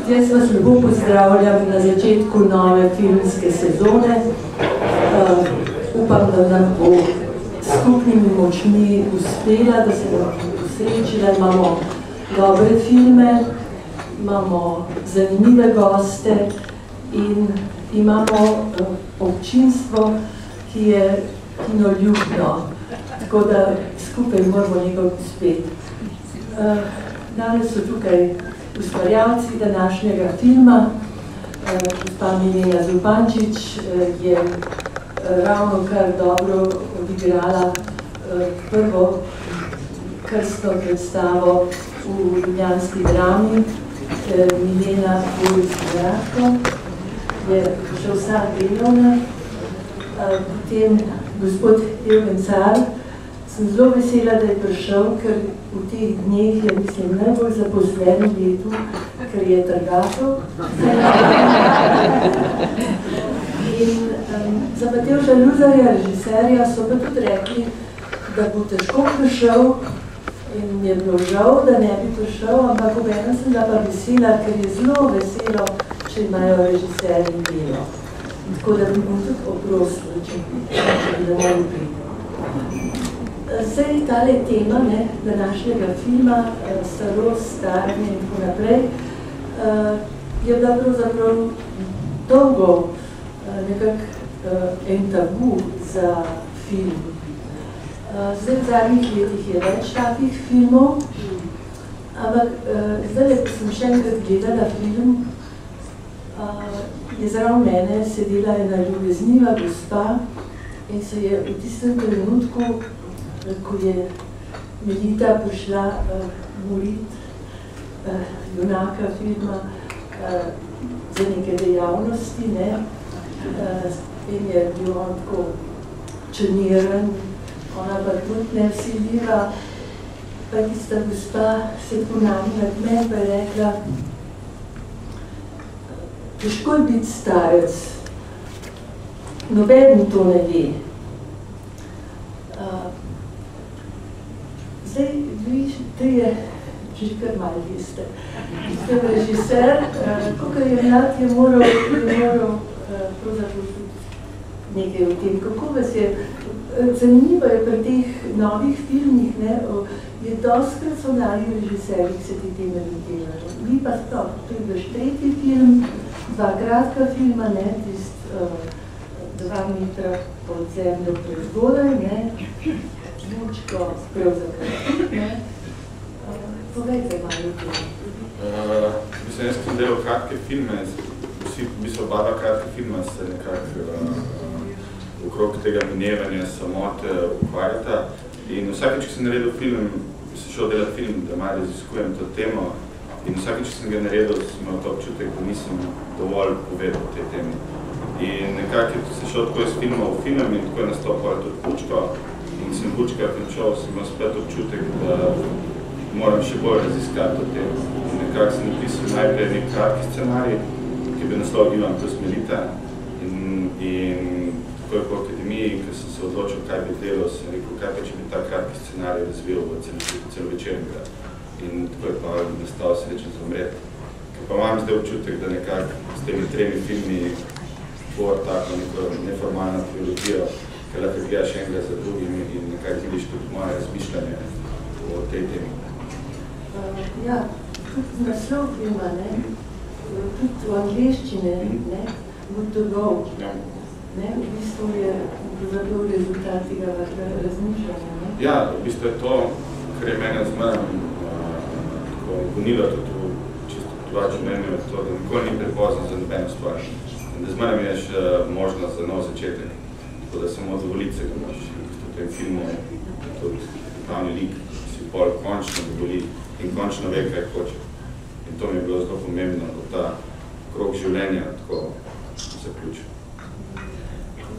Jaz vas lepo pozdravljam na začetku nove filmske sezone. Upam, da nam bo skupnimi močmi uspela, da se nam posrečila. Imamo dobre filme, imamo zanimive goste in imamo občinstvo, ki je kinoljubno. Tako da skupaj moramo nekaj uspeti. Danes so tukaj ustvarjalci današnjega filma. Gospa Milena Zupančič je ravno kar dobro odigrala prvo krstno predstavo v ljubljanski drami. Milena Boris-Gradko je še vsa delovna. Potem gospod Evgen Car. Sem zelo vesela, da je prišel, ker v teh dneh je, mislim, najbolj zaposlen v letu, ker je trgatev. In za Matevža Luzarja, režiserja, so pa tudi rekli, da bo težko prišel in je bilo žal, da ne bi prišel, ampak obenem sem da pa vesela, ker je zelo veselo, če imajo režiserji delo. Tako da bi bom tudi oprostila, če da ne bi. Zdaj, tale tema današnjega filma, starost, staranje in tako naprej, je bila pravzaprav dolgo nekako en tabu za film. Zdaj, v zadnjih letih je več takih filmov, ampak zdaj, ko sem še enkrat gledala film, je zraven mene sedela ena ljubezniva gospa in se je v tistem trenutku, ko je Melita prišla moliti junaka filma za neke dejavnosti, in je bil on tako črniran, ona pa tudi nevsiljiva, pa tista gospa se ponavila nad meni, pa je rekla, težko je biti starec, noben to ne ve. Zdaj, vi trije, že kar malo veste. Ste režiser, kakor je mlad, je moral pravzaprav tudi nekaj o tem. Kako vas je, zanimivo je pri teh novih filmih, je dostkrat so mladi režiserji, ki se te teme delajo. Vi pa sploh, to je vaš tretji film, dva kratka filma, tist 2 metra pod zemljo prezgodaj, Lučko pravzaprav. Povejte malo o tem. Mislim, jaz sem delal kratke filme, oba dva kratka filma se nekako okrog tega minevanja samote ukvarjata. In vsakeč, ko sem naredil film, sem šel delati film, da malo raziskujem to temo, in vsakeč, ko sem ga naredil, sem imel to občutek, da nisem dovolj povedal o tej temi. In nekako sem šel tako iz filma v film in tako je nastopala tudi Lučko. In sem Lučka končal, sem imel spet občutek, da moram še bolj raziskati o tem. In nekako sem napisal najprej nek kratki scenarij, ki je bil naslov Ivan plus Melita. In tako je po akademiji, ko sem se odločil, kaj bi delal, sem rekel, kaj pa če bi ta kratki scenarij razvil v celovečernega. In tako je pa nastal Srečen za umret. Ker pa imam zdaj občutek, da nekako s temi 3 filmi tvor tako neko neformalno trilogijo, ker lahko gledaš enega za drugim in nekako vidiš tudi moje razmišljanje o tej temi. Ja, tudi naslov filma, tudi v angleščine, Good to Go. V bistvu je rezultat tega razmišljanja. Ja, v bistvu je to, kar je mene zmeraj gonilo tudi čisto drugače mnenje, to, da nikoli ni prepozno za nobeno stvar. In da zmeraj mi je še možnost za nov začetek. Tako da samo dovoliti se ga moš v tem filmu, tudi glavni lik si pol končno dovoli in končno ve, kaj hoče. In to mi je bilo zelo pomembno, da ta krog življenja tako zaključi.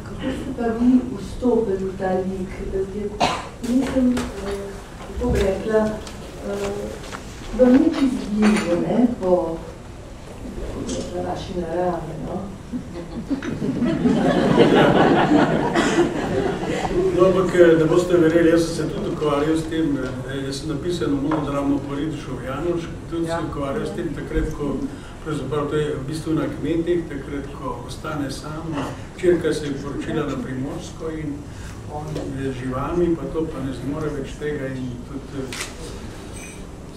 Kako ste pa vi vstopili v ta lik? Nisem, kako bi rekla, vam ni čisto blizu, po vaši naravi, No, ampak ne boste verjeli, jaz sem se tudi ukvarjal s tem, jaz sem napisal monodramo po Ridišu Janoš, tudi se ukvarjal s tem takrat, ko pravzaprav to je v bistvu na kmetih, takrat, ko ostane sam, včerka se je poročila na Primorsko in on je živalmi, pa to pa ne zmore več tega in tudi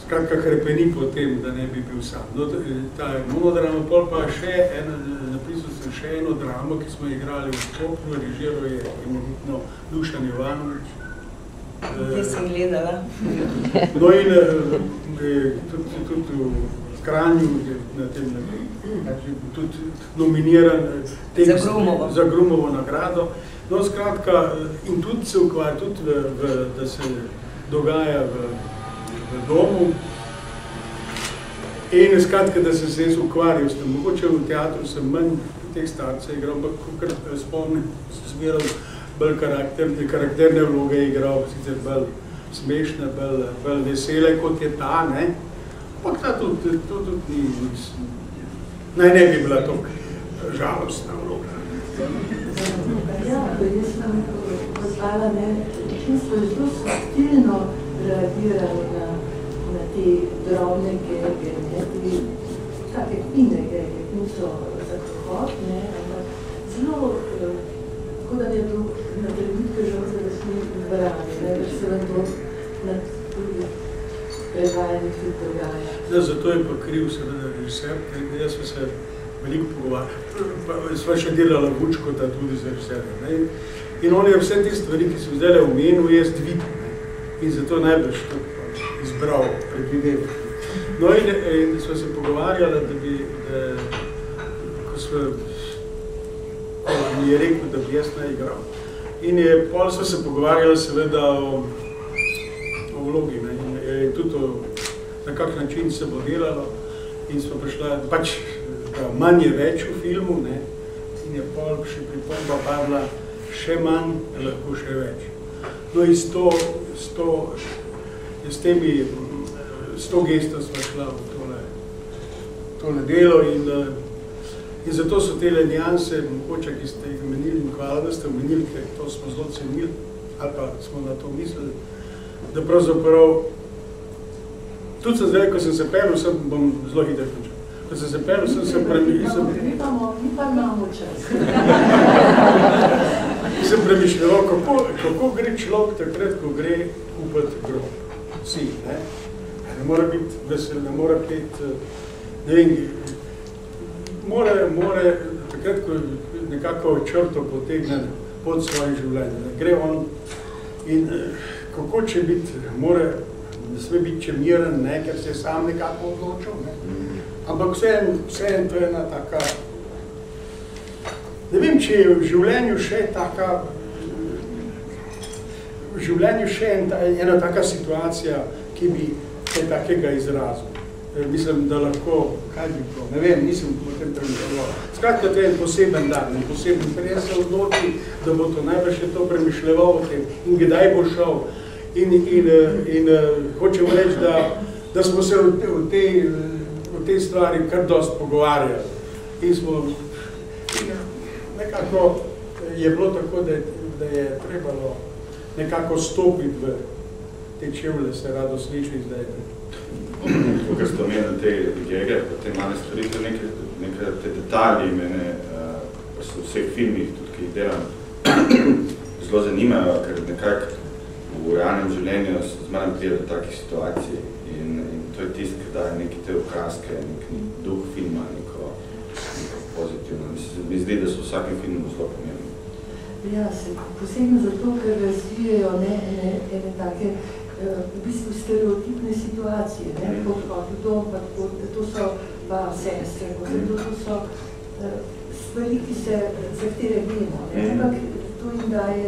skratka hrepeni po tem, da ne bi bil sam. No, ta monodrama, pol pa napisal sem še eno dramo, ki smo igrali v Kopru, režiral je imenitno Dušan Jovanovič. Te sem gledala. No in tudi v Kranju na tem tudi nominiran za Grumovo nagrado. No, skratka, in tudi se ukvarja, tudi da se dogaja v domu. In skratka, da sem se jaz ukvarjal s tem. Mogoče v teatru sem manj teh starcev igral, ampak kakor spomnim, sem zmeral bolj karakterne vloge igral, sicer bolj smešne, bolj vesele, kot je ta, ne? Ampak ta tudi ni, naj ne bi bila toliko žalostna vloga. Ja, jaz sem pozvala, občinstvo je zelo subtilno reagiralo na te drobne gege, take fine gege, ki niso za krohot, ampak zelo, tako da je bilo na trenutke žal za resni brani, da se vam to na drugih prevajanjih tudi dogaja. Zato je pa kriv seveda režiser, ker jaz sem se veliko pogovarjal, sva še delala Vučkota tudi za režiserja. In on je vse te stvari, ki sem zdaj omenil, jaz dvignil. In zato najbolj to izbral, predvideval. No in sva se pogovarjala, ko mi je rekel, da bi jaz ne igral. In pol sva se pogovarjala seveda o vlogi, in tudi na kak način se bo delalo. In sva prišla, pač manj je več v filmu, in je pol še pripomba padla še manj, lahko še več. No in s to gesto sva šla v tole delo in zato so tele nijanse, mogoče, ki ste jih omenili, in hvala, da ste omenili, ker to smo zelo cenili, ali pa smo na to mislili, da pravzaprav, tudi sem zdaj, ko sem se pelil, bom zelo hitro končal. Ko sem se pelil, sem premišljal. Mi pa imamo čas. Sem premišljal, kako gre človek takrat, ko gre kupati grob. Vsi, ne? Ne mora biti vesel, ne mora biti, ne vem, mora takrat, ko nekako črto potegne pod svoje življenje. Gre on in kako če biti, ne sme biti če miren, ker se je sam nekako odločil, ampak vseeno to je ena taka, ne vem, če je v življenju še taka, v življenju še ena taka situacija, ki bi kaj takega izrazil. Mislim, da lahko, kaj bi to, ne vem, nisem potem premišljal. Skratka, to je en poseben dan, en poseben prej se odloči, da bo to najbrž to premišljeval o tem in kdaj bo šel. In hočem reči, da smo se v tej stvari kar dosti pogovarjali. In smo, nekako je bilo tako, da je trebalo nekako stopiti v te čevlje, se rado sliši zdaj. Tukaj ste omenili te gege, pa te male stvari, to nekaj te detalji mene v vseh filmih, tudi ki jih delam, zelo zanimajo, ker nekako v realnem življenju zmeraj pride do takih situacij in to je tisto, ki daje neke te okraske, nek duh filma, neko pozitivno. Mi zdi, da so v vsakem filmu zelo pomembni. Ja, posebno zato, ker razvijajo ene take v bistvu stereotipne situacije, to so pa sestre, to so stvari, ki se zahteve vemo, ampak to jim daje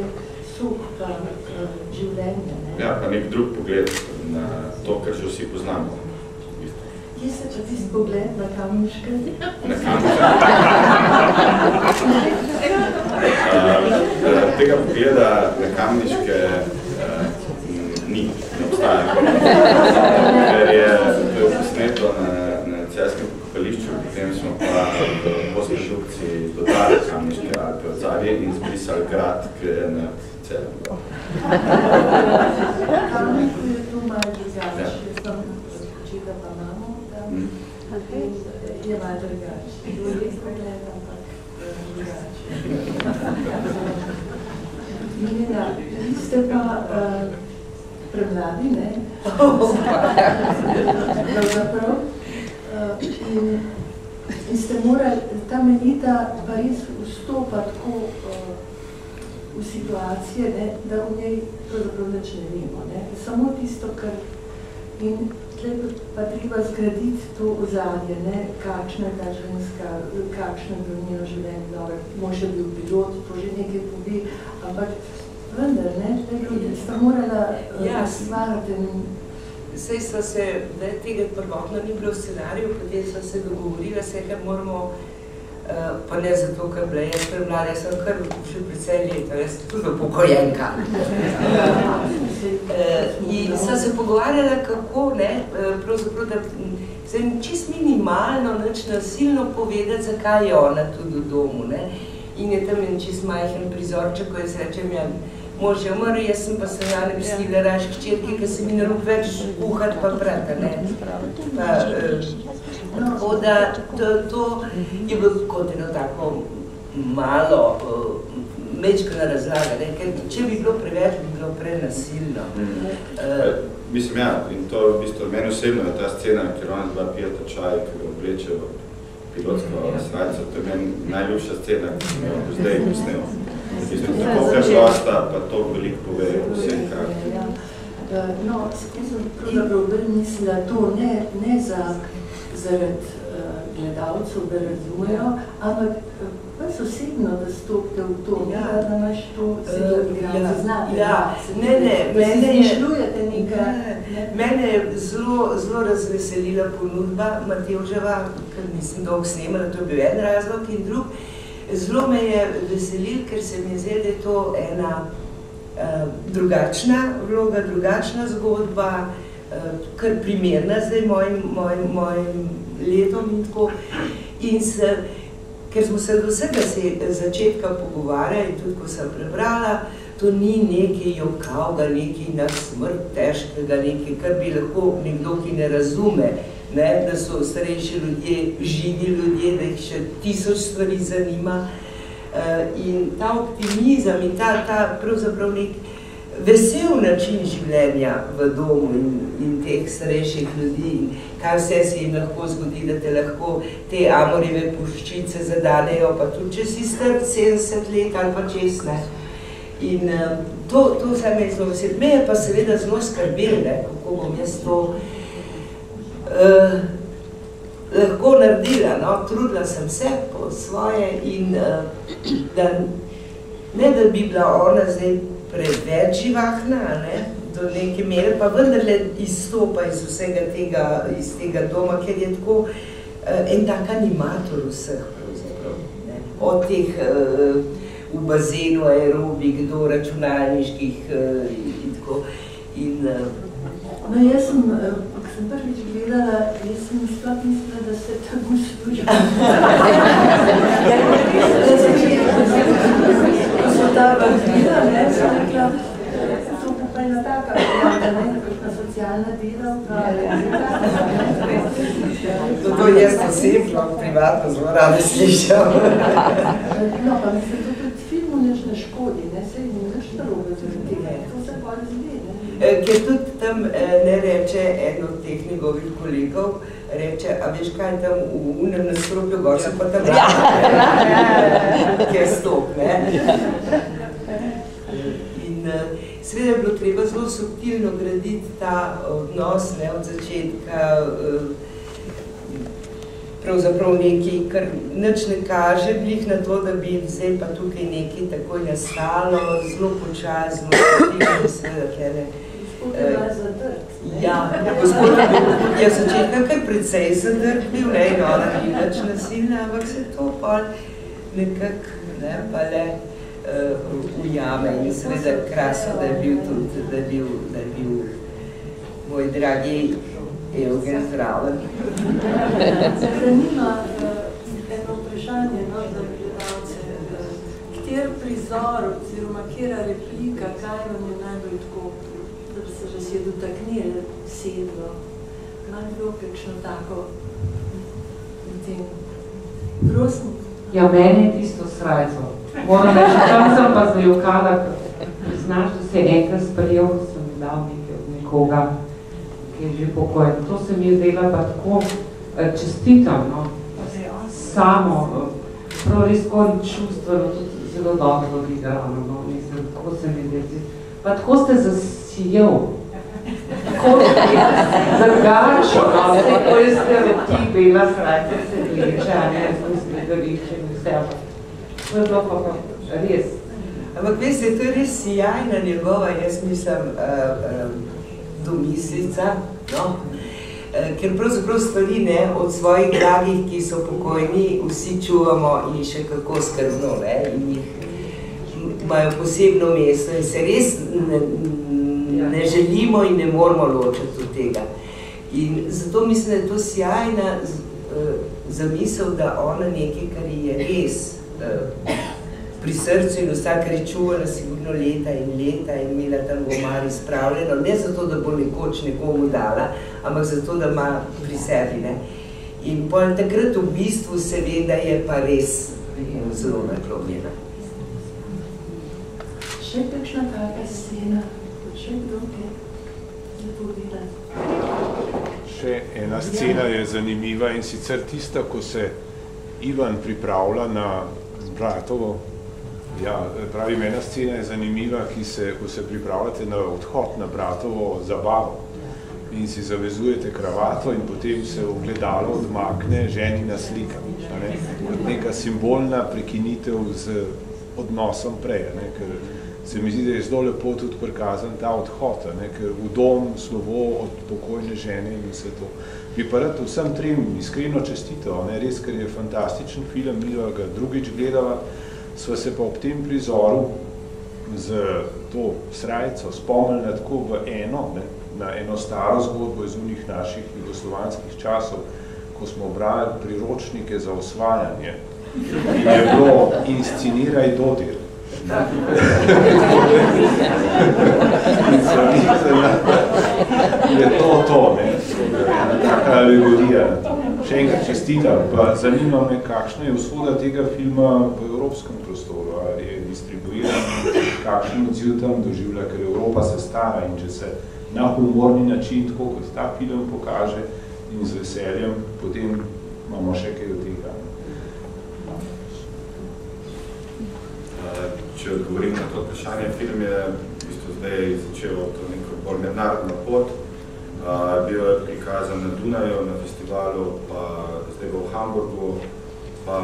sok pa življenje. Ja, pa nek drug pogled na to, kar že vsi poznamo. Kje se pa tisti pogled na Kamniške? Na Kamniške? Tega pogleda na Kamniške ni, ne obstaja. Ker je to posneto na Celjskem pokopališču, potem smo pa v postprodukciji dodali Kamniške Alpe od zadnje in zbrisali grad, ki je na Celjem. Kamniško je to malo drugače, jaz sem očeta pa mamo tam, je malo drugače. Ljudje gleda, ampak drugače. Milena, vi ste pa premladi, ne? Pravzaprav. In ste morali, ta menita pa res vstopa tako v situacije, ne, da v njej pravzaprav nič ne vemo. Ne. Samo tisto, kar in tle pa treba zgraditi to ozadje, ne, kakšna je ta ženska, kakšno je bilo njeno življenje, dobro, mož je bil pilot, to že nekaj pove, ampak vendar, ne, sta morala stvarati. Sej so se, da tega prvotno ni bilo v scenariju, potem so se dogovorila, ker moramo, pa ne zato, ker bila jaz premlada, jaz sem kar že precej leta, jaz sem tudi upokojenka. In so se pogovarjala, kako, ne, pravzaprav, da se jim čist minimalno, nič nasilno povedati, zakaj je ona tudi v domu, ne. In je tam en čist majhen prizorček, ko jaz rečem, ja, mož je umrl, jaz sem pa se ja ne mislila raš hčerke, ker se mi ne rok več kuhati pa prata, ne. Tako da to je bilo kot eno tako malo mečkana razlaga, ne, ker če bi bilo preveč, bi bilo prenasilno. Mislim, ja, in to v bistvu meni osebno je ta scena, ker ona dva pijeta čaj, ki ga obleče v pilotsko srajco, to je meni najljubša scena, ki sem jo zdaj posnel. Mislim, tako preprosta, pa toliko veliko pove vsem karakterjem. No, jaz sem pravzaprav bolj mislila to ne zaradi gledalcev, da razumejo, ampak vas osebno, da stopite v to, da imaš to igralce znate. Mene je zelo razveselila ponudba Matevževa, ker nisem dolgo snemala, to je bil en razlog in drug. Zelo me je veselil, ker se mi je zdelo, da je to ena drugačna vloga, drugačna zgodba, kar primerna zdaj mojim letom in tako. In ker smo se do vsega začetka pogovarjali, tudi ko sem prebrala, to ni nekaj jokavga, nekaj na smrt težkega, nekaj, kar bi lahko nekdo, ki ne razume, ne, da so starejši ljudje, živi ljudje, da jih še 1000 stvari zanima. In ta optimizem in ta pravzaprav nek vesel način življenja v domu in teh starejših ljudi, kaj vse se jim lahko zgodi, da te lahko te amorjeve puščice zadanejo, pa tudi če si star 70 let ali pa čez, ne. In to se me je zelo vesel. Me je pa seveda zelo skrbel, ne, kako bom jaz to lahko naredila, no, trudila sem se po svoje in ne da bi bila ona zdaj preveč živahna, ne, do neke mere, pa vendarle izstopa iz vsega tega, iz tega doma, ker je tako en tak animator vseh pravzaprav, ne, od teh v bazenu aerobik do računalniških in tako. No, jaz sem prvič gledala, jaz sem sploh mislila, da ste tako služili. Ko so ta vampira, ne, sem rekla, to pa je taka, ne, kakšna socialna delavka. To jaz osebno, privatno zelo rada slišal. No, pa mislim, to tudi filmu nič ne škodi, ne, se jim nič narobe zaradi tega, to se pa razvije, ne. Ker tudi tam ne reče en od teh njegovih kolegov, reče, a veš kaj tam v unem nasropju gor se pa tam kjer stop, ne. In seveda je bilo treba zelo subtilno graditi ta odnos, ne, od začetka, pravzaprav nekaj, kar nič ne kaže glih na to, da bi zdaj pa tukaj nekaj takoj nastalo, zelo počas, zelo subtilno, seveda tlele. Gospod je bila zadrt, ne? Ja, gospod je začetka kar precej zadrt bil, ne, in ona ni nič nasilna, ampak se to pa nekako, ne, pa le ujame in seveda krasno, da je bil tudi, da je bil moj dragi Evgen zraven. Zanima eno vprašanje, no, za gledalce. Kjer prizor oziroma kjera replika, kaj vam je najbolj tako, da bi se vas je dotaknili sedlo? Ima bilo kakšno tako potem. Prosim. Ja, meni je tisto srajco. Moram reči, tam sem pa zajokala, znaš, da se je enkrat sprejel, da sem mi dal nekaj od nekoga, ki je že pokojen. To se mi je zdela pa tako čestitam, no. Samo, prav res čustveno, tudi zelo dobro odigrano, no. Mislim, tako se mi zdela. Pa tako ste zasijel. Tako ste zagačo, no. Tako je stereotip, bela srajca se vleče, a ne, smo gledališče in vse. To je bilo pa res. Ampak veste, to je res sjajna njegova, jaz mislim, domislica, no? Ker pravzaprav stvari, ne, od svojih dragih, ki so pokojni, vsi čuvamo in še kako skrbno, ne, in jih imajo posebno mesto in se res ne želimo in ne moramo ločiti od tega. In zato mislim, da je to sjajna zamisel, da ona nekaj, kar je res pri srcu in vsa, kar je čuvala sigurno leta in imela tam v omari spravljeno, ne zato, da bo nekoč nekomu dala, ampak zato, da ima pri sebi, ne. In pol takrat v bistvu se ve, da je pa res zelo naklonjena. Še kakšna taka scena, še kdo je zapovedala? Še ena scena je zanimiva in sicer tista, ko se Ivan pripravlja na bratovo. Ja, pravim, ena scena je zanimiva, ko se pripravljate na odhod na bratovo zabavo in si zavezujete kravato in potem se v gledalo odmakne ženina slika. Neka simbolna prekinitev z odnosom prej, ne, ker se mi zdi, da je zelo lepo tudi prikazan ta odhod, ne, ker v dom slovo od pokojne žene in vse to. Bi pa rad vsem trem iskreno čestitev, ne, res, ker je fantastičen film, mi ga drugič gledala, sva se pa ob tem prizoru z to srajco spomnila tako v eno, ne, na eno staro zgodbo iz unih naših jugoslovanskih časov, ko smo brali priročnike za osvajanje. In je bilo insceniraj dodir. Je to, ne, taka alegorija. Še enkrat čestitam, pa zanima me, kakšna je usoda tega filma v evropskem prostoru, ali je distribuiran, kakšen odziv tam doživlja, ker Evropa se stara in če se na humorni način, tako kot ta film pokaže in z veseljem, potem imamo še kaj od tega. Če odgovorim na to vprašanje, film je v bistvu zdaj začel to neko bolj mednarodno pot. Bil je prikazan na Dunaju, na festivalu, pa zdaj v Hamburgu, pa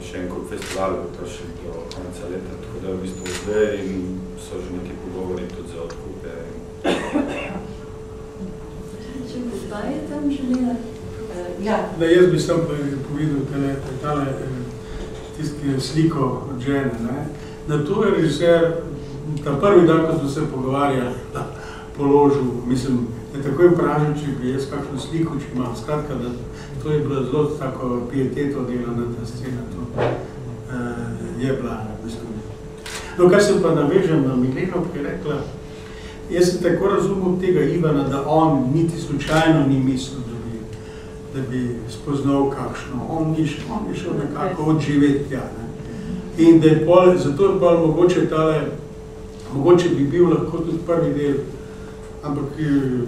še en kup festivalov prišli do konca leta, tako da v bistvu zdaj in so že neki pogovori tudi za odkupe. Če gospa je tam želela? Ja. Jaz bi sem povedal tisti sliko od žene, ne. Na to je režiser, ta prvi dan, ko smo se pogovarjali, položil, mislim, je takoj vprašal, če bi jaz kakšno sliko, če imam. Skratka, da to je bila zelo tako pieteto delana ta scena, to je bila, mislim. No, kar se pa navežem na Mileno, ki je rekla, jaz sem tako razumel tega Ivana, da on niti slučajno ni mislil, da bi spoznal kakšno. On ni šel nekako odživeti tja, ne. In da je pol, zato je pol mogoče bi bil lahko tudi prvi del, ampak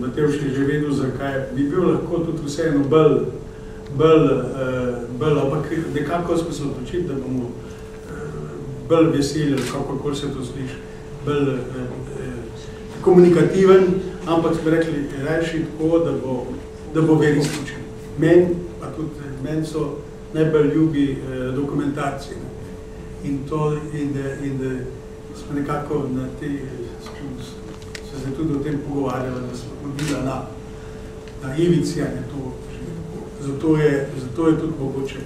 Matevž je že vedel, zakaj, bi bil lahko tudi vseeno bolj, ampak nekako smo se odločili, da bomo bolj veseli, kakorkoli se to sliši, bolj komunikativen, ampak smo rekli, rajši tako, da bo verističen. Meni so najbolj ljubi dokumentarci. In da smo nekako na te, so se tudi o tem pogovarjali, da smo hodila na ivici, ali to, zato je tudi mogoče.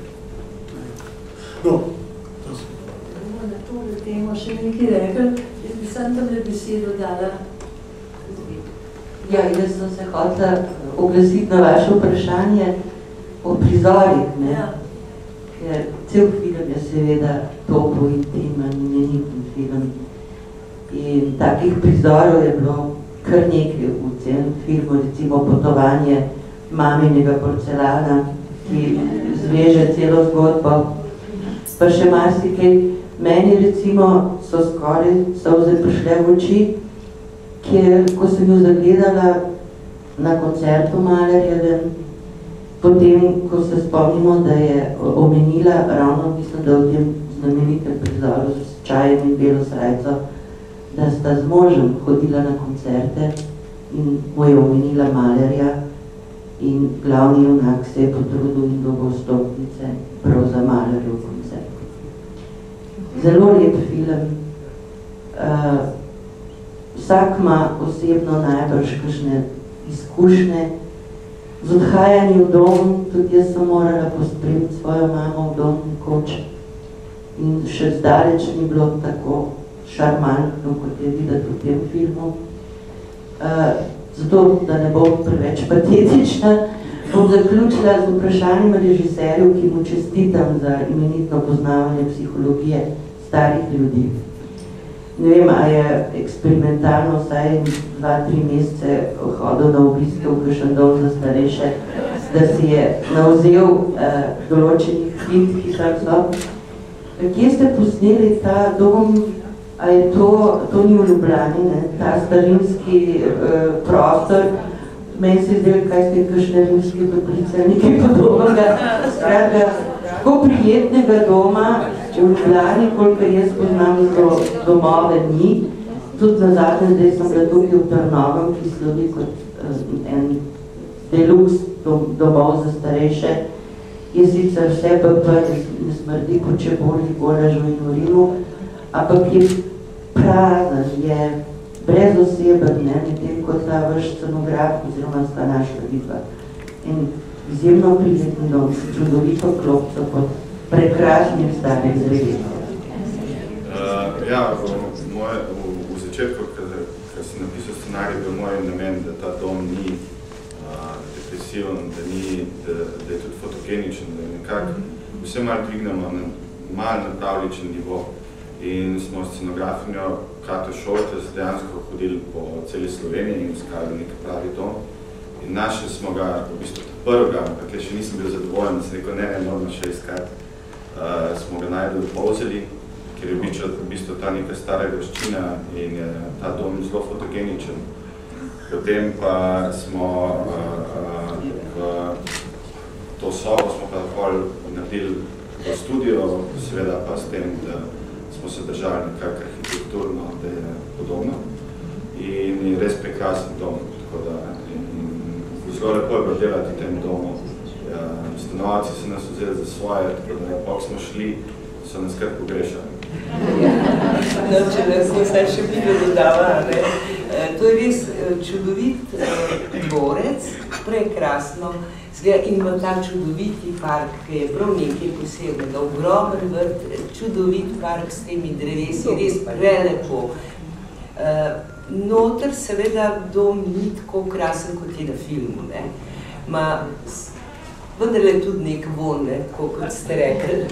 No, to se. Na to temo še nekaj rekli, jaz bi sam tam besedo dala. Ja, jaz sem se hotela oglasiti na vaše vprašanje o prizorih, ne? Ja. Ker cel film je seveda topo intimen, imeniten film. In takih prizorov je bilo kar nekaj v celem filmu, recimo Potovanje maminega porcelana, ki zveže celo zgodbo. Pa še marsikaj. Meni recimo so skoraj solze prišle v oči, kjer, ko sem jo zagledala na koncertu Mahlerjevem, potem, ko se spomnimo, da je omenila ravno, mislim, da v tem znamenitem prizoru s čajem in belo srajco, da sta z možem hodila na koncerte in mu je omenila Mahlerja in glavni junak se je potrudil in dobil stopnice prav za Mahlerjev koncert. Zelo lep film. Vsak ima osebno najbrž kakšne izkušnje z odhajanjem v dom, tudi jaz sem morala pospremiti svojo mamo v dom nekoč in še zdaleč ni bilo tako šarmantno, kot je videti v tem filmu. Zato, da ne bom preveč patetična, bom zaključila z vprašanjem režiserju, ki mu čestitam za imenitno poznavanje psihologije starih ljudi. Ne vem, a je eksperimentalno vsaj 2-3 mesece hodil na obiske v kakšen dom za starejše, da si je navzel določenih fit, ki so. Kje ste posneli ta dom? A je to ni v Ljubljani, ne? Ta starinski prostor? Meni se zdeli, kaj ste kakšne ruske toplice, nekaj podobnega. Skratka, tako prijetnega doma v Ljubljani, koliko jaz poznam domove ni. Tudi nazadnje, zdaj sem bila tukaj v Trnovem, ki slovi kot en deluks domov za starejše. Je sicer vse BP, ne smrdi po čeboli, goražu in urinu, ampak je prazen, je brezoseben, medtem kot ta vaš scenograf oziroma sta naša vidva. In izjemno prijetni dom, čudovito klopco pod prekrasnim starim zrevetom. Ja, v začetku, ko sem napisal scenarij, bil moj namen, da ta dom ni depresiven, da je tudi fotogeničen, da nekako vse malo dvignemo na malo napravličen nivo. In smo s scenografinjo Kato Šoltes dejansko hodili po celi Sloveniji in iskali nekaj pravi dom. In našli smo ga, v bistvu prvega, ampak še nisem bil zadovoljen, da se neko ne moramo še iskati. Smo ga najdeli v Polzeli, ker je v bistvu ta neka stara graščina in je ta dom zelo fotogeničen. Potem pa smo v to sobo smo pa takoj naredili v studio, seveda pa s tem, da smo se držali nekako arhitekturno, da je podobno. In je res prekrasen dom, tako da zelo lepo je bilo delati v tem domu. Stanovalci so nas vzeli za svoje, tako da pok smo šli, so nas kar pogrešali. No, če da smo se še bilo dodala, ne? To je res čudovit dvorec, prekrasno, in ima ta čudoviti park, ki je prav nekaj posebnega, ogromen vrt, čudovit park s temi drevesi, res prelepo. Noter seveda dom ni tako krasen, kot je na filmu, ne. Vendar je tudi nek von, ne, kot ste rekli.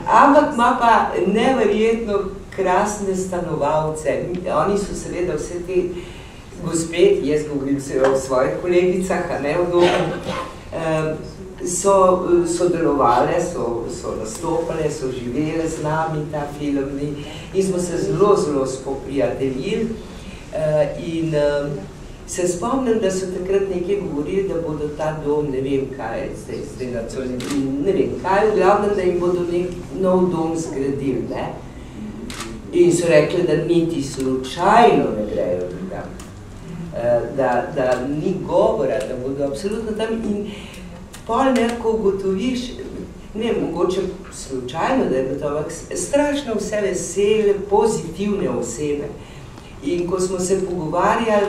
Ampak ima pa neverjetno krasne stanovalce. Oni so seveda vse te gospe, jaz govorim se o svojih kolegicah, a ne o domu, so sodelovale, so nastopale, so živele z nami ta film in smo se zelo spoprijateljili in se spomnim, da so takrat nekaj govorili, da bodo ta dom, ne vem kaj, zdaj ne vem kaj, v glavnem, da jim bodo nek nov dom zgradili, ne? In so rekli, da niti slučajno ne grejo tam. Da ni govora, da bodo absolutno tam in pol nekako ugotoviš, ne, mogoče slučajno, da je gotovo, strašno vse vesele, pozitivne osebe. In ko smo se pogovarjali,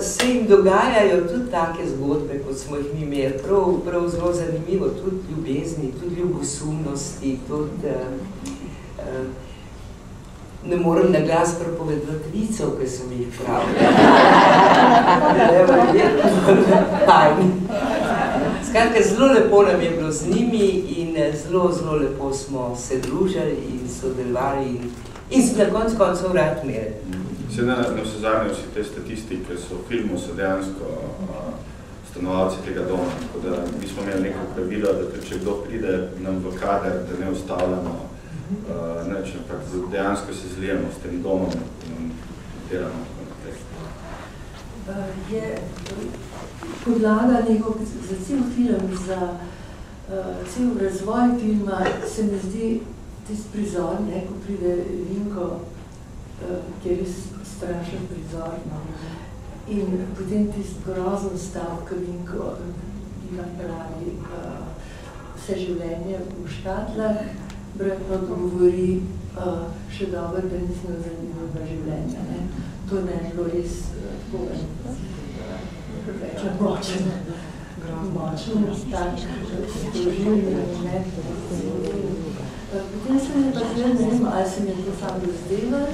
se jim dogajajo tudi take zgodbe, kot smo jih mi imeli, prav zelo zanimivo, tudi ljubezni, tudi ljubosumnosti, tudi ne moram na glas prepovedati vicev, ki so mi jih pravili. Skratka, zelo lepo nam je bilo z njimi in zelo lepo smo se družili in sodelovali in smo na koncu vrat imeli. Na vse zadnje vsi te statistike so v filmu so dejansko stanovalci tega doma. Tako da mi smo imeli neko pravilo, da če kdo pride nam v kader, da ne ustavljamo, ampak dejansko se zlijemo s tem domom in delamo. Je podlaga nekog za cel film, za cel razvoj filma, se mi zdi tisti prizor, ko pride Vinko, ki je res strašen prizor. In potem tisti grozen stav, ki Vinko Ivan pravi vse življenje v škatlah, bratno govori še dobro, da nisem zanimljiva življenja. To je meni bilo res močen tak doživljenje. Potem se mi pa zdaj, ne vem, ali se mi to samo razdelal,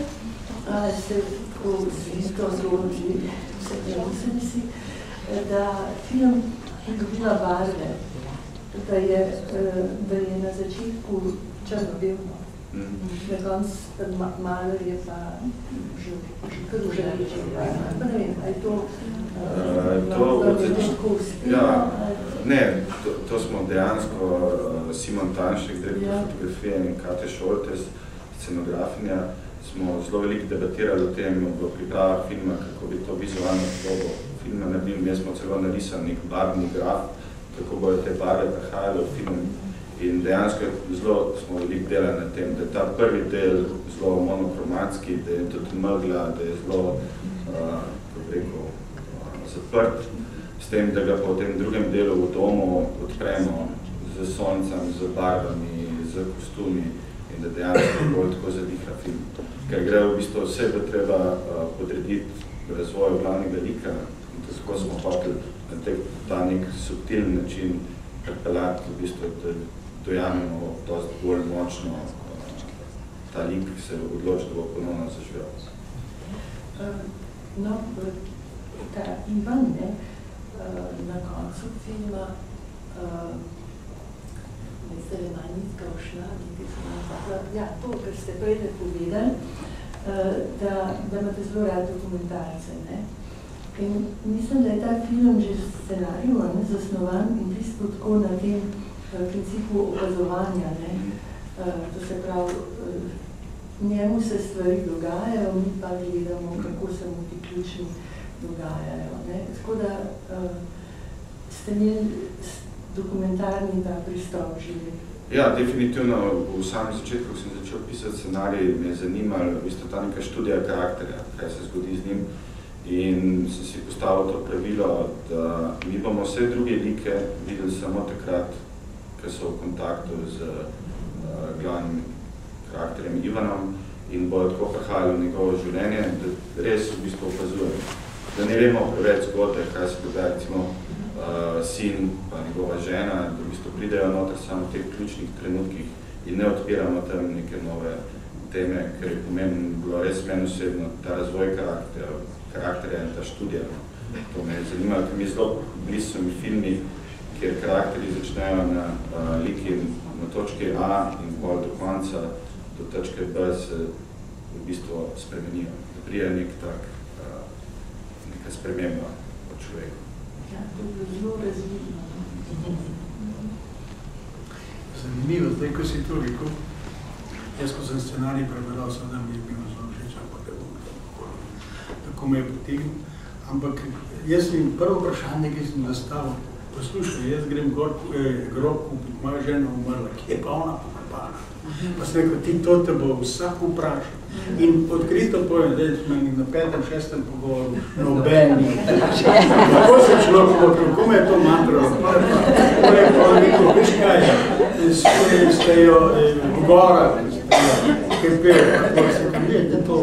ali se tako zvisto zloži vse premisli si, da film dobila barve, da je na začetku črno-belno. Na koncu malo je pa že kar užaleče. Pa ne vem, ali to tako uspelo? Ne, to smo dejansko Simon Tanšek, direktor fotografije in Katja Šoltes, scenografinja, smo zelo veliko debatirali o tem v pripravah filma, kako bi to vizualno podobo filma naredili. Mi smo celo narisali nek barvni graf, kako bojo te barve prihajale v film. In dejansko zelo smo veliko delali na tem, da je ta prvi del zelo monokromatski, da je tudi megla, da je zelo, kako bi rekel, zaprt, s tem, da ga po tem drugem delu v domu odpremo z soncem, z barvami, z kostumi in da dejansko bolj tako zadiha film. Ker gre v bistvu vse, da treba podrediti razvoju glavnega lika in tako smo hoteli na ta nek subtilni način prepeljati v bistvu, da dojamemo dosti bolj močno ta lik, ki se odloči, da bo ponovno zaživel. No, ta Ivan, na koncu filma, zdaj je manjitka ošla, to, kar ste prej povedali, da imate zelo rad dokumentarce. In mislim, da je ta film že v scenariju zasnovan in bistvo tako na tem principu opazovanja. To se pravi, njemu se stvari dogajajo, mi pa gledamo, kako se mu ti ključni dogajajo. Tako da ste imeli dokumentarni ta pristop živeti. Ja, definitivno. V samem začetku, ko sem začel pisati scenarij, me je zanimalo v bistvu ta neka študija karakterja, kaj se zgodi z njim. In sem si postavil to pravilo, da mi bomo vse druge like videli samo takrat, ko so v kontaktu z glavnim karakterjem Ivanom in bojo tako prihajali v njegovo življenje, da res v bistvu opazujemo. Da ne vemo preveč zgodbe, kaj se dogaja, recimo sin pa njegova žena, da v bistvu pridejo noter samo v teh ključnih trenutkih in ne odpiramo tam neke nove teme, ker je pomembno res meni osebno ta razvoj karakterja in ta študija. To me je zanimalo, ker mi zelo blizu mi filmi, kjer karakteri začnejo na liki na točki A in bolj do konca, do točke B se v bistvu spremenijo. Da prije neka sprememba od človeka. Ja, to je zelo razvidno. Zanimivo, zdaj, ko si to rekel, jaz, ko sem scenarij prebral, seveda mi je bilo zelo všeč, tako me je potegnil. Ampak jaz sem prvo vprašanje, ki sem nastavil, poslušaj, jaz grem grob kupiti, moja žena umrla, kje je pa ona pokopana? Pa sem rekel, ti to te bo vsak vprašal. In odkrito povem, zdaj smo na 5. 6. pogovoru, nobeni. Kako se človek pokril, kako me je to mantralo? Ko je pa rekel, veš kaj, ste jo v gorah, kaj pejo, kako se gledate to.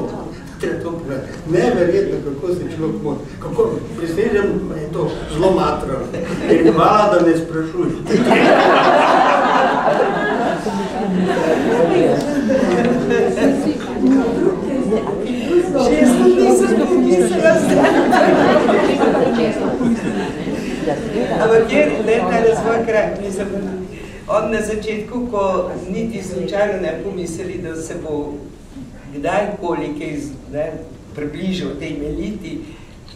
Neverjetno, kako se človek mora. Kako, pristežem, je to zelo matralo. In hvala, da ne sprašuj. Ampak je ta razvoj kraj, on na začetku, ko niti slučajno ne pomislili, da se bo kdajkoli kaj približal tej meliti,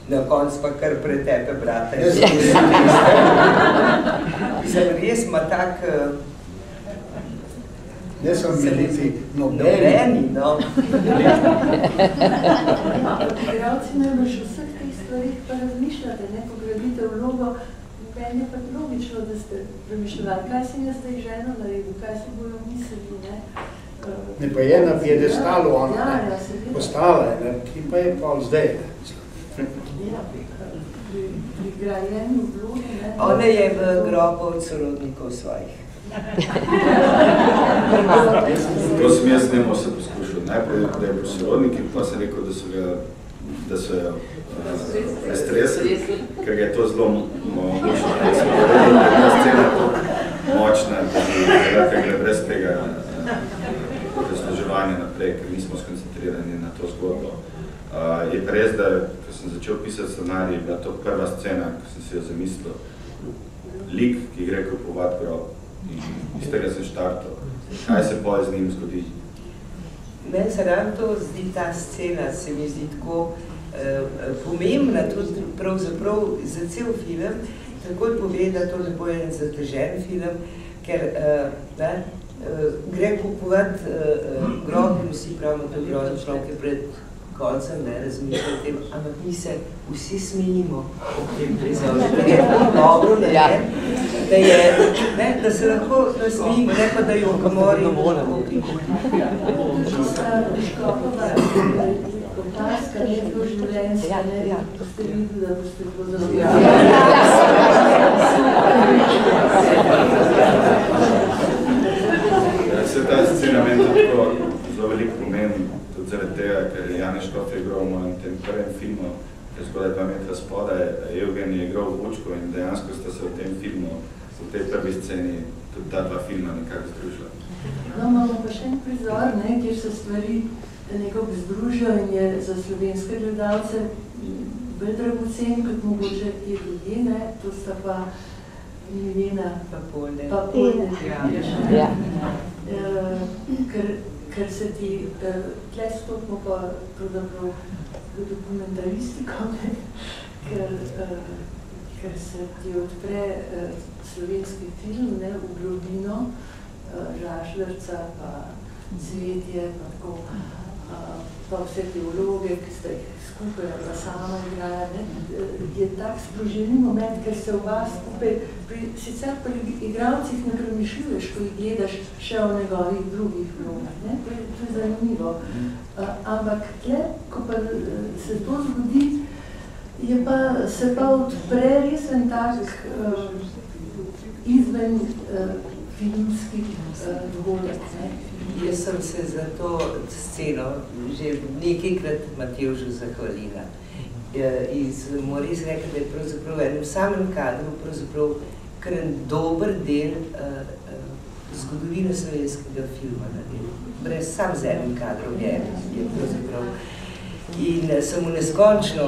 Na koncu pa kar pretepe, brate. Sem res ima tak... Ne sem videti nobeni, no. Igralci najbolj v vseh teh stvarih pa razmišljate, ne, ko gradite vlogo, meni je pa logično, da ste premišljali, kaj si jaz zdaj ženo naredil, kaj si bojo mislili, ne. Ne, pa je na piedestalu ona, ne, postala je, ne, ki pa je pa zdaj, ne. Ja, pri grajenju vlogi, ne. Ona je v grobu od sorodnikov svojih. To sem jaz njemu se poskušal. Najprej, da je po sorodniki, pa sem rekel, da so jo prestresili, ker je to zelo močno. Ta scena je to močna, da gre brez tega razloževanja naprej, ker nismo skoncentrirani na to zgodbo. Je pa res, da ko sem začel pisati scenarij, je bila to prva scena, ko sem si jo zamislil. Lik, ki gre kupovati grob. In iz tega sem štartal. Kaj se poje z njim zgodi? Meni se ravno to zdi, ta scena se mi zdi tako pomembna, tudi pravzaprav za cel film, takoj pove, da to ne bo en zatežen film, ker gre kupovati grob in vsi pravimo to grozno človek pred koncem, ne razmišlja o tem, ampak mi se vsi smejimo ob tem prizoru, ker je dobro, da se lahko nasmejimo, ne pa da jo kamori in lahko Tista Škopova opaska, ne bilo življenjska, ne, ko ste videli, da boste pozorili. Se ta scena meni tako zelo veliko pomeni, tudi zaradi tega, ker je Janez Škof je igral v mojem tem prvem filmu, ker skoraj 2 metra spodaj, Evgen je igral v Vučku in dejansko sta se v tem filmu, v tej prvi sceni, tudi ta 2 filma nekako združila. No, imamo pa še en prizor, ne, kjer se stvari nekako združijo in je za slovenske gledalce bolj dragocen, kot mogoče je drugi, ne, to sta pa Milena pa Polde. Ker se ti, tle stopimo pa pravzaprav v dokumentaristiko, ker se ti odpre slovenski film, ne, v globino, Žažlerca, pa Cvetje, pa tako, pa vse te vloge, ki sta jih skupaj, pa sama igraja, ne, je tak sproženi moment, ker se v vas skupaj, sicer pri igralcih ne premišljuješ, ko jih gledaš še o njegovih drugih vlogah, ne, to je zanimivo. Ampak tle, ko pa se to zgodi, se pa odpre res en tak izven filmskih dogodek, ne. Jaz sem se za to sceno že nekajkrat Matevžu zahvalila. Mu res rekla, da je pravzaprav v enem samem kadru pravzaprav kar en dober del zgodovine slovenskega filma naredil. Brez sam z enim kadrom je pravzaprav. In sem mu neskončno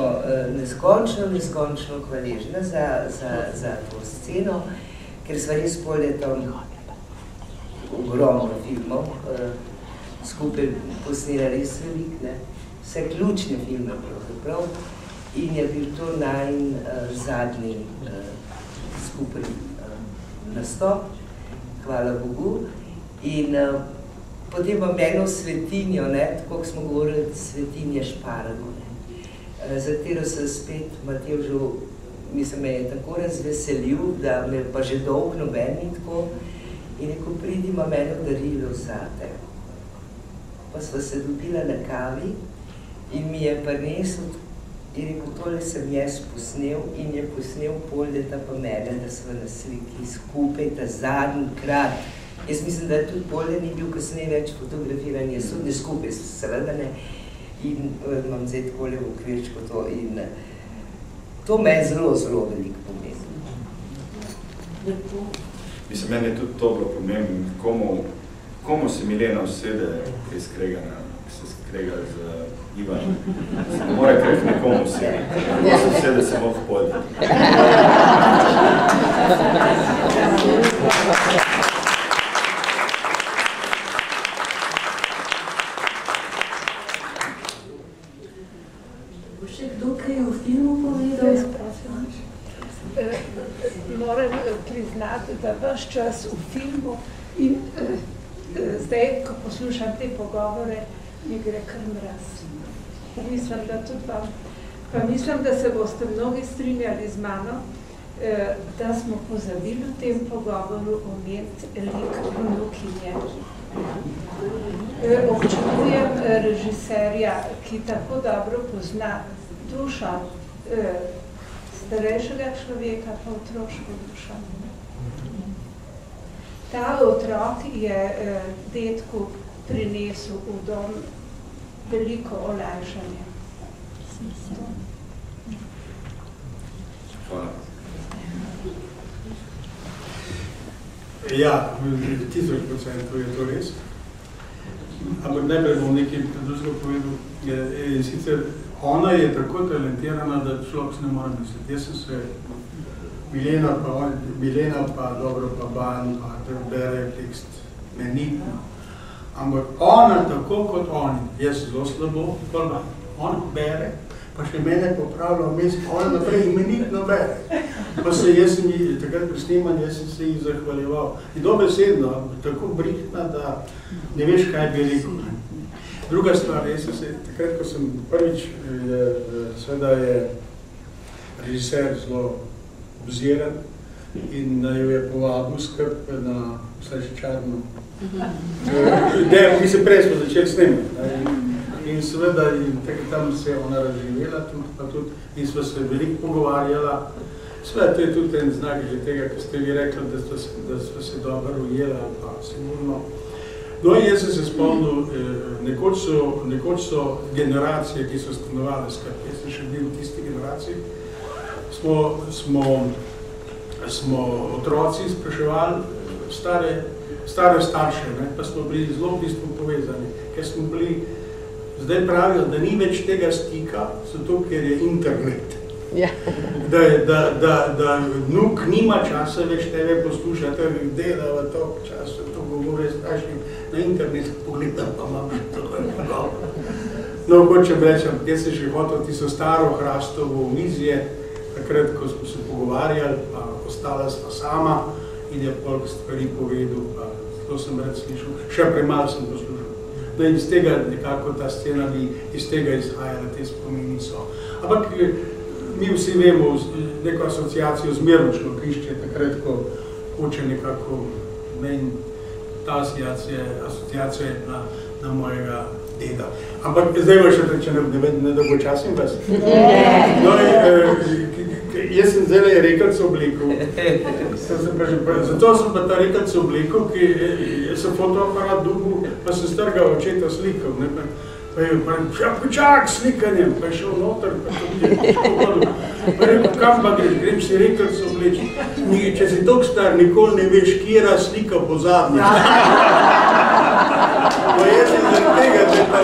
hvaležna za to sceno, ker sva res s Poldetom ogromno filmov, skupaj posnela res velik, ne, vse ključne filme pravzaprav, in je bil to najin zadnji skupaj nastop, hvala Bogu. In potem imam eno svetinjo, ne, tako ko smo govorili, svetinje Šparago, ne, za katero sem spet Matevžu, mislim, me je tako razveselil, da me pa že dolg noben ni tako, in rekel, pridi, imam eno darilo zate. Pa sva se dobila na kavi in mi je prinesel, in rekel, tole sem jaz posnel in je posnel Poldeta pa mene, da sva na sliki skupaj ta zadnji krat. Jaz mislim, da tudi Poldet ni bil kasneje več fotografiran, jaz tudi skupaj, seveda ne, in imam zdaj takole v okvirčku to in to me je zelo, zelo veliko pomeni. Mislim, meni je tudi to bilo pomembno, komu se Milena usede, ki se skrega z Ivanom. Ne more kar nekomu usede. Ne se usede samo v Poldet. Bo še kdo kaj v filmu moram priznati, da ves čas v filmu in zdaj, ko poslušam te pogovore, mi gre kar mraz. Mislim, da tudi vam. Pa mislim, da se boste mnogi strinjali z mano, da smo pozabili v tem pogovoru omeniti lik vnukinje. Občudujem režiserja, ki tako dobro pozna dušo starejšega človeka, pa otroško dušo. Ta otrok je dedku prinesel v dom veliko olajšanje. Hvala. Ja, 1000% je to res. Ampak najprej bom nekaj drugega povedal. Sicer ona je tako talentirana, da človek se ne mora misliti. Jaz sem se Milena pa dobro pa Ban, pa bere tekst menitno. Ampak ona tako kot oni, jaz zelo slabo, ona bere, pa še mene popravlja vmes, ona naprej imenitno bere. Pa se jaz sem ji, takrat pri snemanju, jaz sem se ji zahvaljeval. In dobesedno, tako brihtna, da ne veš, kaj bi rekel. Druga stvar, jaz sem se, takrat, ko sem prvič, seveda je režiser zelo obziren in jo je povabil skrb na Slaščarno. Mi se prej smo začeli snemati. In seveda, tam se je ona razživela tudi, in sva se veliko pogovarjala. Seveda, to je tudi en znak že tega, ko ste vi rekli, da sva se dobro ujela, pa sigurno. No, jaz sem se spomnil, nekoč so generacije, ki so stanovali skrb. Jaz sem še bil v tisti generaciji. Smo otroci spraševali stare starše, pa smo bili zelo v bistvu povezani, ker smo bili, zdaj pravijo, da ni več tega stika, zato ker je internet. Da vnuk nima časa več tebe poslušati, dela v to času, to govore starši, na internet pogledam, pa imam še to govor. No, hočem rečem, jaz sem še hotel tisto staro hrastovo vizije, takrat, ko smo se pogovarjali, pa ostala sva sama in je polk stvari povedal, pa to sem rad slišal, še premalo sem poslušal. No in iz tega nekako ta scena bi iz tega izhajala, te spomini so. Ampak mi vsi vemo neko asociacijo z Mirnoško krišče, takrat, ko hoče nekako meni ta asociacija je na mojega deda. Ampak zdaj vam še reče, ne dolgočasim vas? No, jaz sem zdaj rekelc oblekel. Zato sem pa ta rekelc oblekel, ki sem fotoaparat dubil, pa sem strgal očeta slikal. Pa je počak slikanjem, pa je šel noter, pa je rekel, kam pa grem si rekelc obleči. Če si toliko star, nikoli ne veš, kjera slika pozadnja. Pa jaz sem zaradi tega, da je ta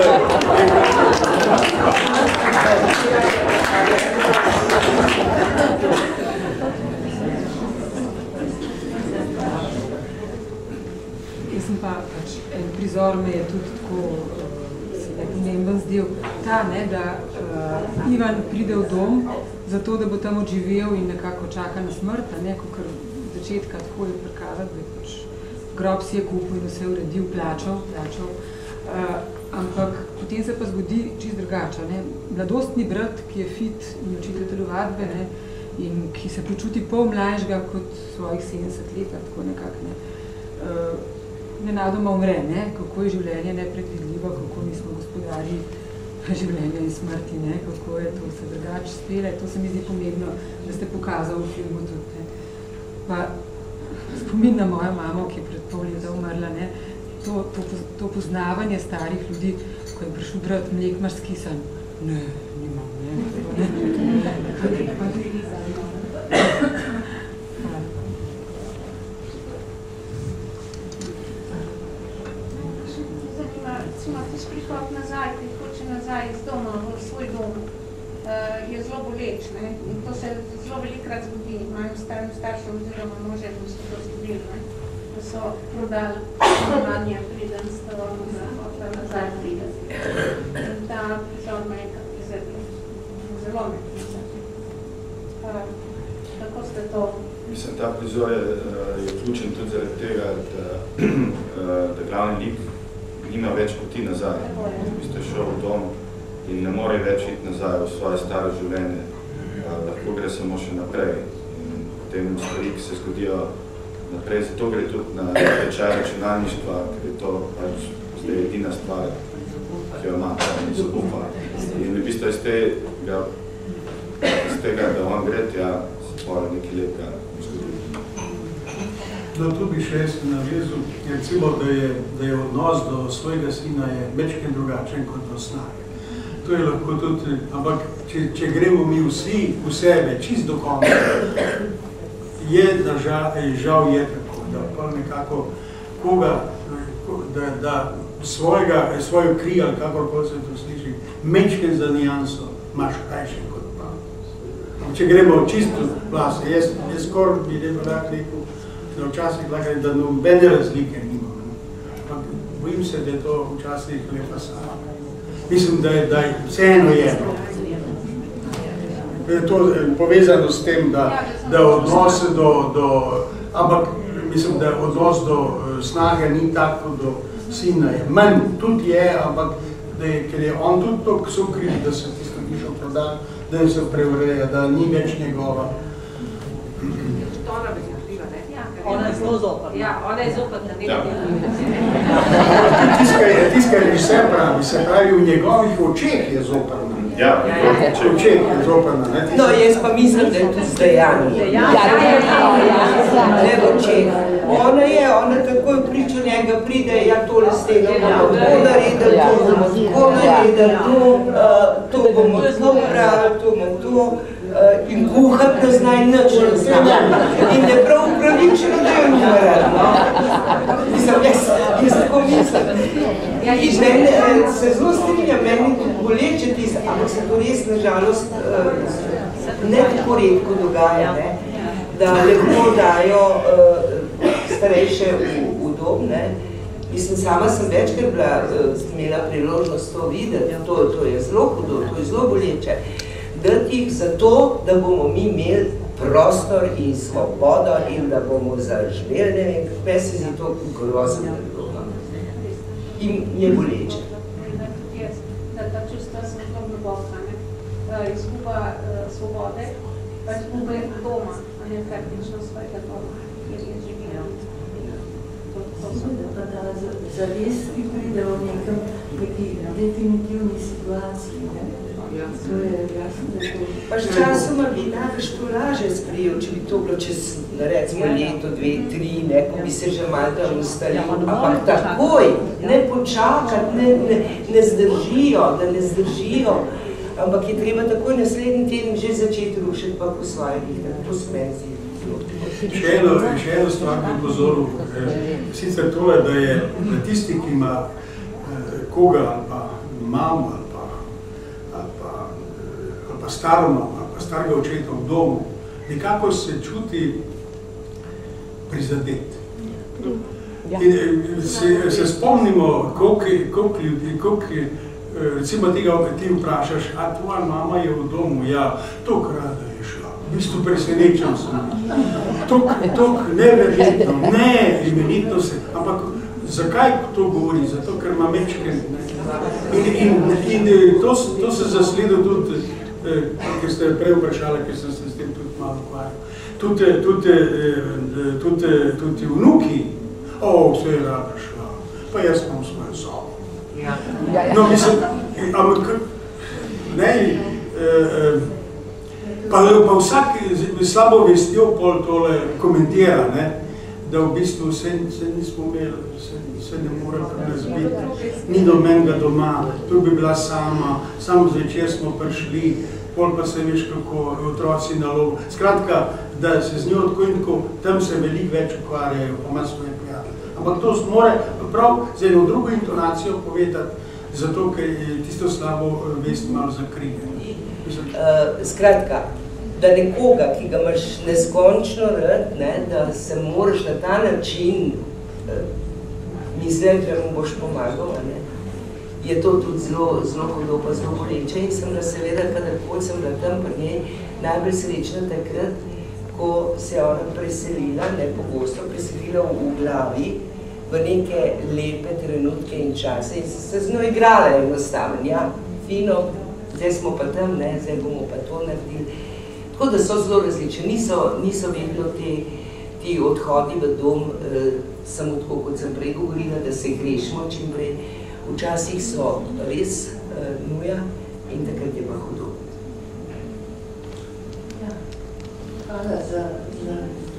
Jaz sem pa, en prizor me je tudi tako pomemben zdel, ta, da Ivan pride v dom, zato, da bo tam odživel in nekako čaka na smrt, kot v začetka tako je prikazati, da je pač grob si je kupil in vse uredil, plačal, ampak potem se pa zgodi čist drugače. Mladostni brat, ki je fit in učitelj telovadbe in ki se počuti pol mlajšega kot svojih 70 let, tako nekako, nenadoma umre, kako je življenje nepredvidljivo, kako mi smo gospodarji življenja in smrti, kako je to se drugače spele. To se mi zdi pomembno, da ste pokazali v filmu tudi. Pa spomin na mojo mamo, ki je pred pol leta umrla, to poznavanje starih ljudi, ko je prišel brat mlek, imaš skisan. Ne, nimam, Recimo, tisti prihod nazaj, ki hoče nazaj iz doma v svoj dom, je zelo boleč, in to se zelo velikrat zgodi. Mojem staršem oziroma možem so to zgodili, da so prodali stanovanje, preden sta hotela nazaj priti. In ta prizor me je kar prizadel. Zelo me prizadel. Tako kako ste to? Mislim, ta prizor je vključen tudi zaradi tega, da glavni lik nima več poti nazaj. V bistvu je šel v dom in ne more več iti nazaj v svoje staro življenje. Lahko gre samo še naprej. In potem stvari, ki se zgodijo naprej, zato gre tudi na tečaj računalništva, ker je to pač zdaj edina stvar, ki jo ima, in zaupa. In v bistvu iz tega, da on gre, ja, se tvore nekaj lepega zgodi. No, tu bi še jaz navezal, recimo, da je odnos do svojega sina je večkrat drugačen kot do snage. To je lahko tudi, ampak če gremo mi vsi v sebe, čist do konca, žal je tako, da pa nekako koga, da svojo kri ali kakorkoli se to sliši, mečken za nijanso imaš krajše kot pa. Če gremo čisto vlase, jaz skoraj bi rekel, da včasih lahko, da nobene razlike nimam. Bojim se, da je to včasih lepa sama. Mislim, da vseeno je. Je to povezano s tem, da odnos ampak mislim, da odnos do snage ni tako do sina je. Manj tudi je, ampak ker je on tudi toliko sokriv, da se tisto hišo proda, da se preureja, da ni več njegova. Ona je zelo zoprna. Ja, ona je zoprna, Tiska je režiser pravi, se pravi, v njegovih očeh je zoprna. Ja, v očeh je zoprna. No, jaz pa mislim, da je to zdajanje. Ne v očeh. Ona takoj priča njega pride, ja, tole s tega bomo tako naredili, to bomo tako naredili, to bomo tako pravili, to bomo to. In kuhati ne zna in nič ne zna. In je prav upravičeno, da je umoral. Mislim, jaz tako mislim. In meni se zelo strinja, meni boleče tisto, ampak se to res nažalost ne tako redko dogaja, da lepo dajo starejše v dom. Mislim, sama sem večkrat imela priložnost to videti, to je zelo hudo, to je zelo boleče. Dati jih zato, da bomo mi imeli prostor in svobodo in da bomo zaživeli, ne vem, kaj se zdi to grozno. In je boleče. Da ta čustva so zelo globoka, izguba svobode, pa izguba doma, a ne praktično svojega doma, kjer je živela. Pa ta zavest, ki pride v neki definitivni situaciji, to je jasno, da je to... Pa s časoma bi največ to laže sprejel, če bi to bilo čez, recimo, leto, 2, 3, ko bi se že malo tam ustalil. Ampak takoj, ne počakati, ne zdržijo, da ne zdržijo. Ampak je treba takoj naslednji teden že začeti rušiti pa po svojih, to se meni zdi. Še eno stvar bi pozoril, sicer tole, da je tisti, ki ima koga ali pa mamo ali pa staro mamo ali pa starega očeta v domu, nekako se čuti prizadet. In se spomnimo, koliko ljudi, recimo tega, ti vprašaš, a tvoja mama je v domu, ja, toliko rada je šla. V bistvu presenečen sem. Toliko neverjetno, ne imenitno se, ampak zakaj to govori? Zato, ker ima mečke. In to se zasledil tudi, ker ste prej vprašali, ker sem se s tem tudi malo ukvarjal. Tudi vnuki, vse je rada šla, pa jaz imam svojo sobo. No, mislim, ampak, pa vsak slabo vestjo pol tole komentira, da v bistvu se nismo imeli, se ne more pri nas biti, ni do menega doma, tu bi bila sama, samo zvečer smo prišli, pol pa se veš, kako otroci na lovu. Skratka, da se z njo tako in tako, tam se veliko več ukvarjajo, pa ima svoje prijatelje. Ampak to more prav z eno drugo intonacijo povedati, zato, ker je tisto slabo vest malo zakrije. Skratka, da nekoga, ki ga imaš neskončno rad, da se moraš na ta način misliti, da mu boš pomagal, je to tudi zelo hudo pa zelo boleče in sem seveda, kadarkoli sem bila tam pri njej, najbolj srečna takrat, ko se je ona preselila, ne pogosto, preselila v glavi, v neke lepe trenutke in čase in se z njo igrala enostavno, ja, fino, zdaj smo pa tam, ne, zdaj bomo pa to naredili. Tako da so zelo različni, niso vedno ti odhodi v dom, samo tako, kot sem prej govorila, da se grešimo čim prej. Včasih so res nuja in takrat je pa hudo. Ja,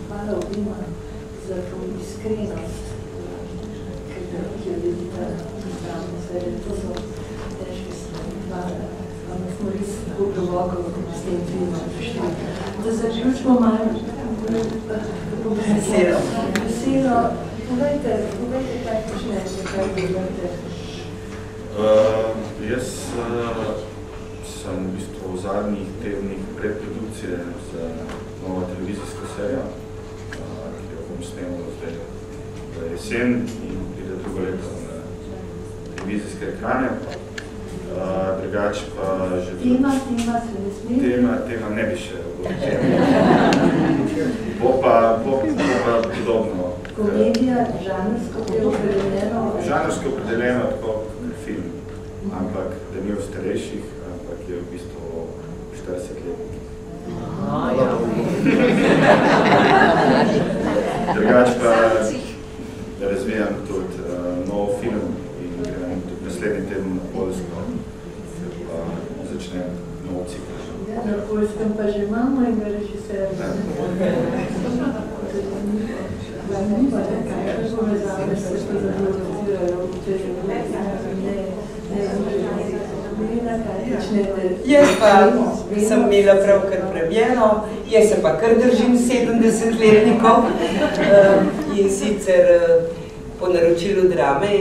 hvala obima za to iskrenost, ki jo vidite zdravo zvede. To so težke stvari. Hvala smo res tako globoko s tem filmom prišli. Da zaključimo malo veselo. Povejte, kaj počnete, kaj delate? Jaz sem v bistvu v zadnjih tednih predprodukcije za novo televizijsko serijo, ki jo bom snemal zdaj v jesen in pride drugo leto na televizijske ekrane. Drugač pa že... Tema se ne smije? Tema ne bi še bo pa podobno. Komedija, žanrsko opredeljeno? Žanrsko opredeljeno tako film, ampak da ni v starejših, ampak je v bistvu 40-letnik. Drugač pa razvijam tudi nov film in tudi naslednji teden na Poljsko pa začnem nov cikl. Na Poljskem pa že imamo enega režiserja. Jaz pa sem imela pravkar premiero, jaz se pa kar držim 70-letnikov in sicer po naročilu drame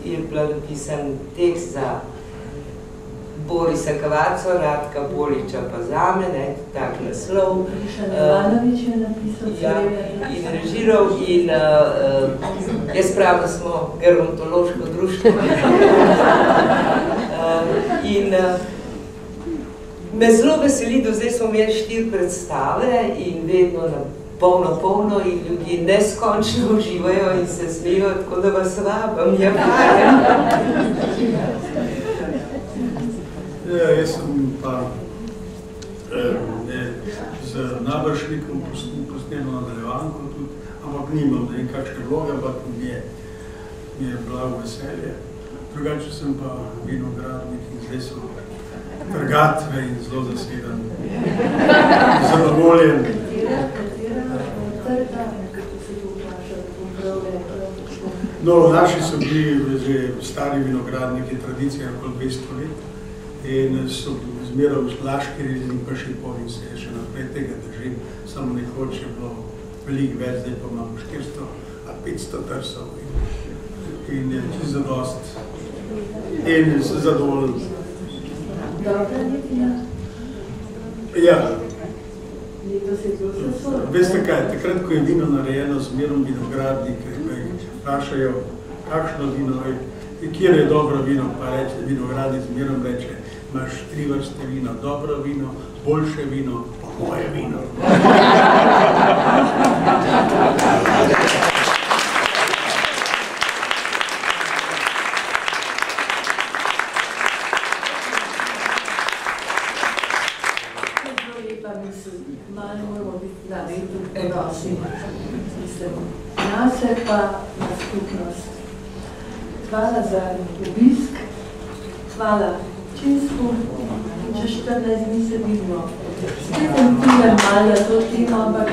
je bila napisan tekst za Borisa Kavaco, Radka Poliča pa zame, tak naslov. Šanovanovič je napisal. Ja, in režiral in jaz pravim, da smo gerontološko društvo. In me zelo veseli, do zdaj smo imeli 4 predstave in vedno na polno in ljudje neskončno uživajo in se smejo, tako da vas vabam, je vajem. Ja, jaz sem pa z Nabršnikom posneno nadaljevanko tudi, ampak nimam kakšne vloge, ampak mi je blago veselje. Drugače sem pa vinogradnik in zdaj so trgatve in zelo zaseden, zadovoljen. No, naši so bili že stari vinogradniki, tradicija okoli 200 let. In so zmerali v Laški rezini, pa še pol in se je še naprej tega držim. Samo nekoč je bilo veliko več, zdaj pa imamo 400 ali 500 trsov in je čisto zadost. In se zadovoljni. Dobra letina? Ja. Leto se je bilo zasvojno. Veste kaj, takrat, ko je vino narejeno, zmerom vinogradnik, vprašajo, kakšno vino je, kjer je dobro vino, pa reče, vinogradnik zmerom reče, imaš 3 vrste vino, dobro vino, boljše vino, pa moje vino. Malo moramo biti na redu ponosni, nase pa na skupnost. Hvala za obisk, hvala občinstvu in čez 14 dni se vidimo. Spet sem tudi malo to temo, ampak